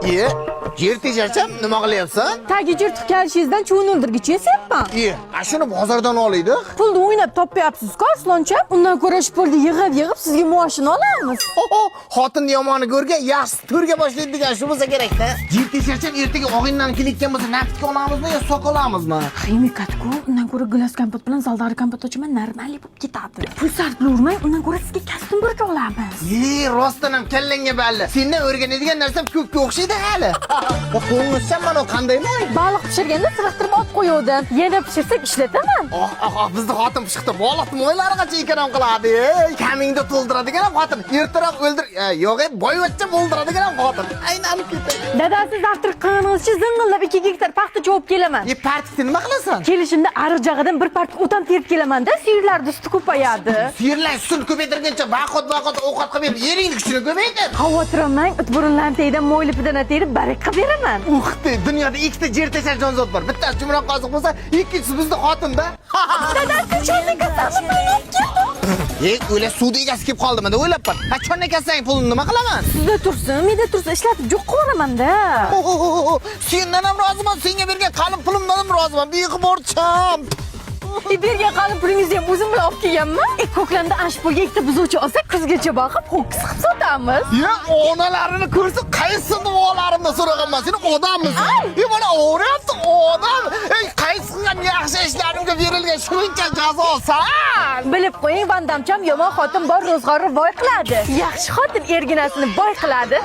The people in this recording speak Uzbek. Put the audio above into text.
Yer tejasham nima qilyapsan? Tagi jirtiq kelishingizdan chuvin o'ldirgich yesayapman. Shuni bozordan olaydik. Pulni o'ynab topyapsiz-ku, Asloncha. Undan ko'ra shu pulni yig'ib sizga maoshini olamiz. Xotinni yomoni ko'rgan, yaxshi to'rga boshlaydi degan shu bo'lsa kerak-da. Yer tejasham ertaga og'indan kelayotgan bo'lsa, naftga olamizmi yo soq olamizmi? Qiymat-ku, undan ko'ra gilos kompot bilan zaldagi kompot ochaman, normal bo'lib ketadi. Pul sarflayvermang, undan ko'ra sizga kostyum burch olamiz. Rostdan ham kallangga balli. Sendan o'rganadigan narsam ko'pga o'xshaydi hali. Qo'ng'ishsan mana qandaymi? Baliq pishirganda siraqtirib olib qo'yuvdim. Yana pishirsak ishlataman. Bizni xotin pishqirdi. Baliq mo'ylari qancha ekan qiladi. Kamingda to'ldiradigan ham xotin. Ertaroq o'ldir. Yo'q, boyvachcha o'ldiradigan ham xotin. Aylanib ketdi. Dadasi zavtri qilganingizcha zing'illab 2 gektar paxta chopib kelaman. Partikni nima qilasan? Kelishimda ariq jag'idan bir partik o'tam terib kelaman-da, suyirlarni suti ko'payadi. Suyirlar sutini ko'paytirgancha vaqt ovqat qilib yering kuchini ko'paytir. Xavotirimang, itburunlarni teydan mo'ylipidan terib barik qilib beraman. Dunyoda ikkita yer tashar jonzot bor. Bittasi jumroq qoziq bo'lsa, ikkinchisi bizni xotinda. Dadasi chornakasini O'la suvda egasi kelib qoldimi deb o'ylab qol. Chornakasang pulni nima qilaman? Sizda tursin, menda tursa ishlatib jo'q qilaman-da. Sendan ham roziman, senga bergan qalin pulimdan ham roziman. Beg'uborcham. Bergan qalin pulingizni ham o'zim bilan olib kelganman. Ko'klamda ashpolga ikkita buzuvchi olsak, kuzgacha boqib, ho'kiz qilib sotamiz. Onalarini ko'rsa, qaysi duolarimni so'raganman. Sen odammisan? Mana o'rayapti odam. Qaysi qilgan yaxshi ishlarimga berilgan shuncha jazosan? Bilib qo'ying, bandamcham yomon xotin bor ro'zg'orni boy qiladi. Yaxshi xotin erginasini boy qiladi.